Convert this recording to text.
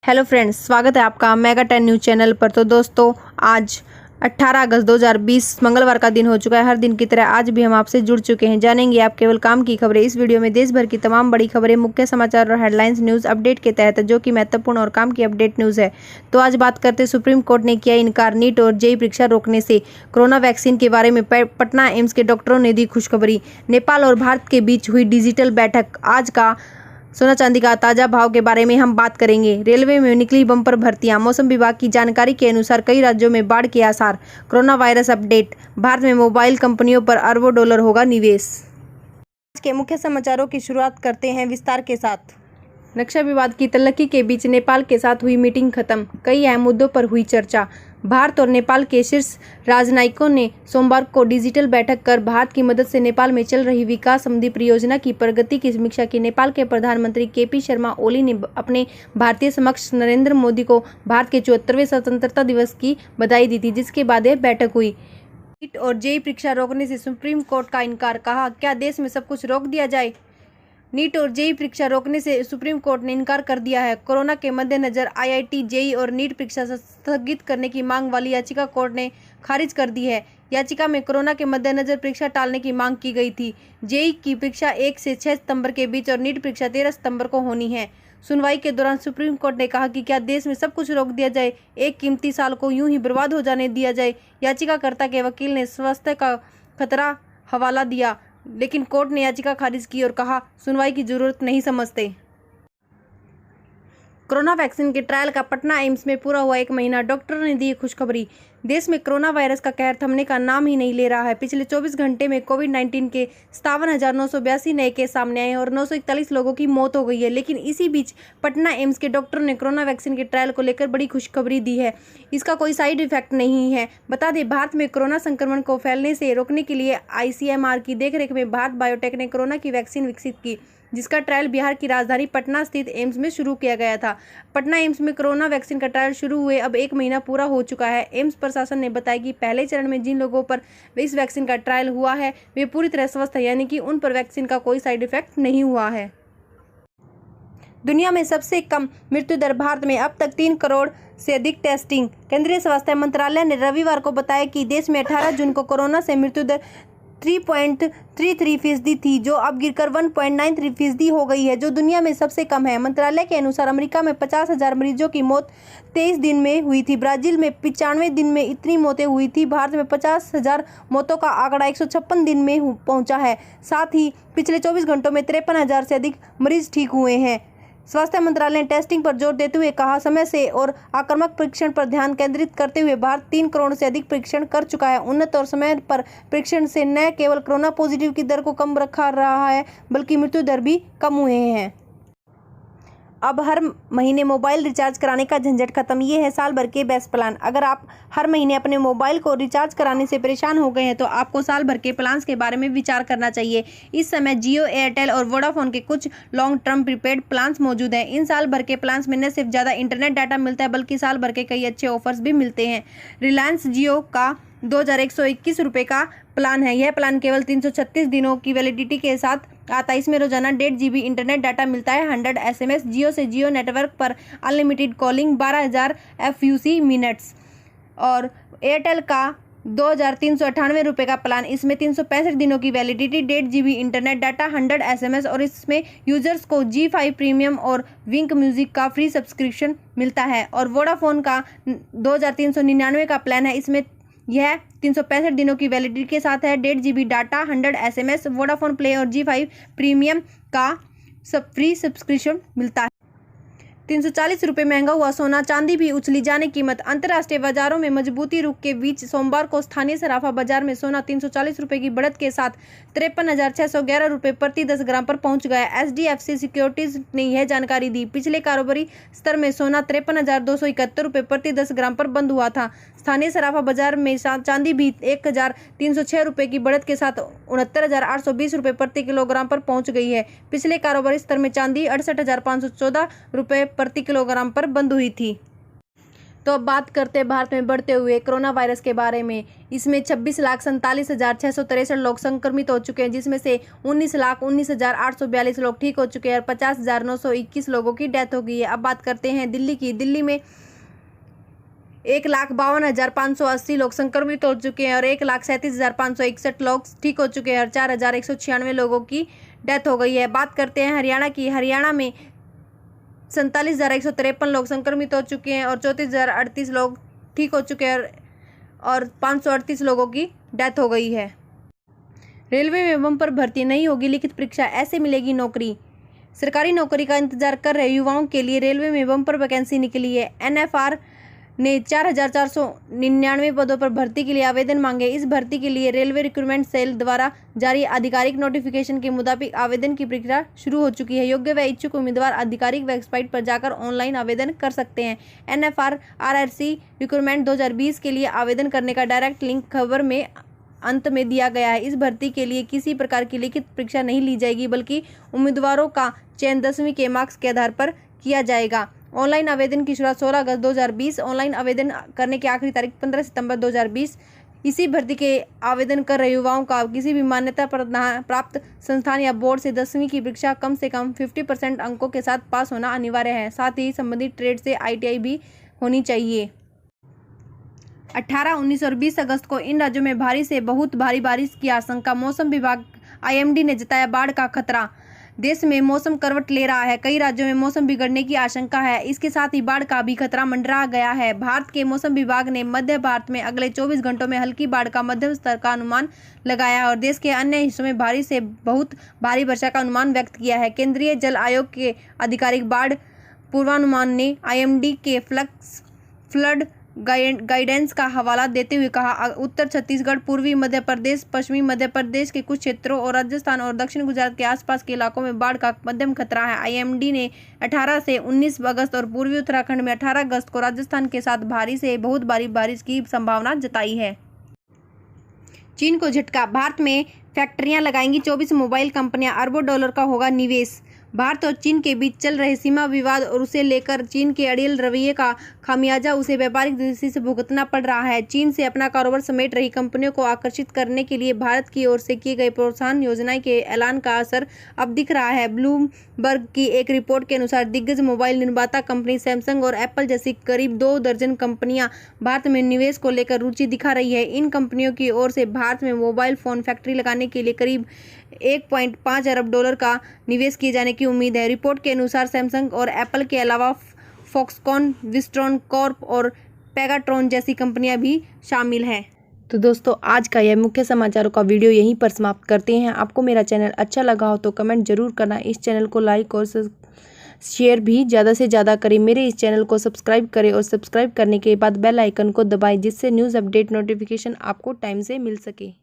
Hello friends, स्वागत है आपका मेगा 10 न्यूज़ चैनल पर। तो दोस्तों, आज 18 अगस्त 2020 मंगलवार का दिन हो चुका है। हर दिन की तरह आज भी हम आपसे जुड़ चुके हैं। जानेंगे आप केवल काम की खबरें। इस वीडियो में देश भर की तमाम बड़ी खबरें, मुख्य समाचार और हेडलाइंस न्यूज़ अपडेट के तहत जो कि महत्वपूर्ण और काम की अपडेट न्यूज़ है। तो आज बात करते हैं, सुप्रीम कोर्ट ने किया इनकार नीट और जेईई परीक्षा रोकने से। कोरोना वैक्सीन के बारे में पटना एम्स के डॉक्टरों ने दी खुशखबरी। नेपाल और भारत के बीच हुई डिजिटल बैठक। आज का सोना चांदी का ताजा भाव के बारे में हम बात करेंगे। रेलवे में निकली बम्पर भर्तियां। मौसम विभाग की जानकारी के अनुसार कई राज्यों में बाढ़ के आसार। Corona virus update. भारत में मोबाइल कंपनियों पर अरबों डॉलर होगा निवेश। आज के मुख्य समाचारों की शुरुआत करते हैं विस्तार के साथ। नक्शा विवाद की तल्लखी के बीच नेपाल के साथ हुई मीटिंग खत्म। कई अहम मुद्दों पर हुई चर्चा। भारत और नेपाल के शीर्ष राजनयिकों ने सोमवार को डिजिटल बैठक कर भारत की मदद से नेपाल में चल रही विकास संबंधी परियोजना की प्रगति की समीक्षा की। नेपाल के प्रधानमंत्री केपी शर्मा ओली ने अपने भारतीय समकक्ष नरेंद्र मोदी को भारत के 74वें स्वतंत्रता दिवस की बधाई दी थी, जिसके बाद यह बैठक हुई। नीट और जेईई परीक्षा रोकने से सुप्रीम कोर्ट का इनकार। कहा, क्या देश में सब कुछ रोक दिया जाए? नीट और जेईई परीक्षा रोकने से सुप्रीम कोर्ट ने इनकार कर दिया है। कोरोना के मद्देनजर आईआईटी, जेईई और नीट परीक्षा स्थगित करने की मांग वाली याचिका कोर्ट ने खारिज कर दी है। याचिका में कोरोना के मद्देनजर परीक्षा टालने की मांग की गई थी। जेईई की परीक्षा 1 से 6 सितंबर के बीच और नीट परीक्षा 13 सितंबर को होनी है। सुनवाई के दौरान सुप्रीम कोर्ट ने कहा कि क्या देश में सब कुछ रोक दिया जाए, एक कीमती साल को यूं ही बर्बाद हो जाने दिया जाए। याचिकाकर्ता के वकील ने स्वास्थ्य का खतरा हवाला दिया, लेकिन कोर्ट ने याचिका खारिज की और कहा, सुनवाई की जरूरत नहीं समझते। कोरोना वैक्सीन के ट्रायल का पटना एम्स में पूरा हुआ 1 महीना। डॉक्टरों ने दी खुशखबरी। देश में कोरोना वायरस का कहर थमने का नाम ही नहीं ले रहा है। पिछले 24 घंटे में कोविड-19 के 57,982 नए केस सामने आए और 941 लोगों की मौत हो गई है। लेकिन इसी बीच पटना एम्स के डॉक्टरों ने कोरोना वैक्सीन के ट्रायल को लेकर बड़ी खुशखबरी दी है। इसका कोई साइड इफेक्ट नहीं है। बता दें, भारत में कोरोना संक्रमण को फैलने से रोकने के लिए आईसीएमआर की देखरेख में भारत बायोटेक ने कोरोना की वैक्सीन विकसित की, जिसका ट्रायल बिहार की राजधानी पटना स्थित एम्स में शुरू किया गया था। पटना एम्स में कोरोना वैक्सीन का ट्रायल शुरू हुए अब 1 महीना पूरा हो चुका है। एम्स प्रशासन ने बताया कि पहले चरण में जिन लोगों पर इस वैक्सीन का ट्रायल हुआ है वे पूरी तरह स्वस्थ है, यानी कि उन पर वैक्सीन का कोई साइड इफेक्ट नहीं हुआ है। दुनिया में सबसे कम मृत्यु दर भारत में, अब तक 3 करोड़ से अधिक टेस्टिंग। केंद्रीय स्वास्थ्य मंत्रालय ने रविवार को बताया कि देश में 18 जून को कोरोना से मृत्यु दर 3.33% थी, जो अब गिरकर 1.93% हो गई है, जो दुनिया में सबसे कम है। मंत्रालय के अनुसार अमेरिका में 50,000 मरीजों की मौत 23 दिन में हुई थी। ब्राजील में 95 दिन में इतनी मौतें हुई थी। भारत में 50,000 मौतों का आंकड़ा 156 दिन में पहुंचा है। साथ ही पिछले 24 घंटों में 53,000 से अधिक मरीज ठीक हुए हैं। स्वास्थ्य मंत्रालय ने टेस्टिंग पर जोर देते हुए कहा, समय से और आक्रामक परीक्षण पर ध्यान केंद्रित करते हुए भारत 3 करोड़ से अधिक परीक्षण कर चुका है। उन्नत और समय पर परीक्षण से न केवल कोरोना पॉजिटिव की दर को कम रखा रहा है, बल्कि मृत्यु दर भी कम हुए हैं। अब हर महीने मोबाइल रिचार्ज कराने का झंझट खत्म। ये है साल भर के बेस्ट प्लान। अगर आप हर महीने अपने मोबाइल को रिचार्ज कराने से परेशान हो गए हैं तो आपको साल भर के प्लान्स के बारे में विचार करना चाहिए। इस समय जियो, एयरटेल और वोडाफोन के कुछ लॉन्ग टर्म प्रीपेड प्लान्स मौजूद हैं। इन साल भर के प्लान्स में न सिर्फ ज़्यादा इंटरनेट डाटा मिलता है, बल्कि साल भर के कई अच्छे ऑफर्स भी मिलते हैं। रिलायंस जियो का 2,121 रुपये का प्लान है। यह प्लान केवल 336 दिनों की वैलिडिटी के साथ आता है। इसमें रोजाना 1.5 GB इंटरनेट डाटा मिलता है, 100 SMS। जियो से जियो नेटवर्क पर अनलिमिटेड कॉलिंग, 12,000 FUC मिनट्स। और एयरटेल का 2,398 रुपये का प्लान, इसमें 365 दिनों की validity, 1.5 GB internet data, 100 SMS और इसमें यूजर्स को G5 प्रीमियम और विंक म्यूजिक का फ्री सब्सक्रिप्शन मिलता है। और वोडाफोन का 2,399 का प्लान है। इसमें यह 365 दिनों की वैलिडिटी के साथ है, 1.5 GB data, 100 SMS, Vodafone play और G5 प्रीमियम का फ्री सब्सक्रिप्शन मिलता है। 340 रुपये महंगा हुआ सोना, चांदी भी उछली जाने कीमत। अंतर्राष्ट्रीय बाजारों में मजबूती रुख के बीच सोमवार को स्थानीय सराफा बाजार में सोना 340 रुपये की बढ़त के साथ 53,611 रुपये प्रति 10 ग्राम पर पहुंच गया। SDFC सिक्योरिटीज ने यह जानकारी दी। पिछले कारोबारी स्तर में सोना 53,271 रुपये प्रति 10 ग्राम पर बंद हुआ था। स्थानीय सराफा बाजार में चांदी भी 1,306 रुपये की बढ़त के साथ 69,820 रुपये प्रति किलोग्राम पर पहुंच गई है। पिछले कारोबारी स्तर में चांदी 68,514 रुपये प्रति किलोग्राम पर बंद हुई थी। तो अब बात करते हैं भारत में बढ़ते हुए कोरोना वायरस के बारे में। इसमें 26,47,663 लोग संक्रमित हो चुके हैं, जिसमें से 19,19,842 लोग ठीक हो चुके हैं और 50,921 लोगों की डेथ हो गई है। अब बात करते हैं दिल्ली की। दिल्ली में 1,52,580 लोग संक्रमित हो चुके हैं और 1,37,561 लोग ठीक हो चुके हैं और 4,196 लोगों की डेथ हो गई है। बात करते हैं हरियाणा की। हरियाणा में 47,153 लोग संक्रमित हो चुके हैं और 34,038 लोग ठीक हो चुके हैं और 538 लोगों की डेथ हो गई है। रेलवे में बम्पर भर्ती नहीं होगी लिखित परीक्षा, ऐसे मिलेगी नौकरी। सरकारी नौकरी का इंतजार कर रहे युवाओं के लिए रेलवे में बम्पर वैकेंसी निकली है। NFR ने 4,499 पदों पर भर्ती के लिए आवेदन मांगे। इस भर्ती के लिए रेलवे रिक्रूटमेंट सेल द्वारा जारी आधिकारिक नोटिफिकेशन के मुताबिक आवेदन की प्रक्रिया शुरू हो चुकी है। योग्य व इच्छुक उम्मीदवार आधिकारिक वेबसाइट पर जाकर ऑनलाइन आवेदन कर सकते हैं। NFR RRC रिक्रूटमेंट 2020 के लिए आवेदन करने का डायरेक्ट लिंक खबर में अंत में दिया गया है। इस भर्ती के लिए किसी प्रकार की लिखित परीक्षा नहीं ली जाएगी, बल्कि उम्मीदवारों का चयन 10वीं के मार्क्स के आधार पर किया जाएगा। ऑनलाइन आवेदन की शुरुआत 16 अगस्त 2020। ऑनलाइन आवेदन करने की आखिरी तारीख 15 सितंबर 2020। इसी भर्ती के आवेदन कर रहे युवाओं का किसी भी मान्यता प्राप्त संस्थान या बोर्ड से 10वीं की परीक्षा कम से कम 50% अंकों के साथ पास होना अनिवार्य है। साथ ही संबंधित ट्रेड से ITI भी होनी चाहिए। 18, 19 और 20 अगस्त को इन राज्यों में भारी से बहुत भारी बारिश की आशंका। मौसम विभाग IMD ने जताया बाढ़ का खतरा। देश में मौसम करवट ले रहा है। कई राज्यों में मौसम बिगड़ने की आशंका है। इसके साथ ही बाढ़ का भी खतरा मंडरा गया है। भारत के मौसम विभाग ने मध्य भारत में अगले 24 घंटों में हल्की बाढ़ का मध्यम स्तर का अनुमान लगाया और देश के अन्य हिस्सों में भारी से बहुत भारी वर्षा का अनुमान व्यक्त किया है। केंद्रीय जल आयोग के आधिकारिक बाढ़ पूर्वानुमान ने IMD के फ्लड गाइडेंस का हवाला देते हुए कहा, उत्तर छत्तीसगढ़, पूर्वी मध्य प्रदेश, पश्चिमी मध्य प्रदेश के कुछ क्षेत्रों और राजस्थान और दक्षिण गुजरात के आसपास के इलाकों में बाढ़ का मध्यम खतरा है। IMD ने 18 से 19 अगस्त और पूर्वी उत्तराखंड में 18 अगस्त को राजस्थान के साथ भारी से बहुत भारी बारिश की संभावना जताई है। चीन को झटका। भारत में फैक्ट्रियां लगाएंगी 24 मोबाइल कंपनियां, अरबों डॉलर का होगा निवेश। भारत और चीन के बीच चल रहे सीमा विवाद और उसे लेकर चीन के अड़ियल रवैये का खामियाजा उसे व्यापारिक दृष्टि से भुगतना पड़ रहा है। चीन से अपना कारोबार समेट रही कंपनियों को आकर्षित करने के लिए भारत की ओर से किए गए प्रोत्साहन योजना के ऐलान का असर अब दिख रहा है। ब्लूमबर्ग की एक रिपोर्ट के अनुसार दिग्गज मोबाइल निर्माता कंपनी सैमसंग और एप्पल जैसी करीब 2 दर्जन कंपनियां भारत में निवेश को लेकर रुचि दिखा रही है। इन कंपनियों की ओर से भारत में मोबाइल फोन फैक्ट्री लगाने के लिए करीब 1.5 अरब डॉलर का निवेश किए जाने की उम्मीद है। रिपोर्ट के अनुसार सैमसंग और एप्पल के अलावा फॉक्सकॉन, विस्ट्रॉन कॉर्प और पेगाट्रॉन जैसी कंपनियां भी शामिल हैं। तो दोस्तों, आज का यह मुख्य समाचारों का वीडियो यहीं पर समाप्त करते हैं। आपको मेरा चैनल अच्छा लगा हो तो कमेंट जरूर करना। इस चैनल को लाइक और शेयर भी ज़्यादा से ज़्यादा करें। मेरे इस चैनल को सब्सक्राइब करें और सब्सक्राइब करने के बाद बेल आइकन को दबाएं, जिससे न्यूज़ अपडेट नोटिफिकेशन आपको टाइम से मिल सके।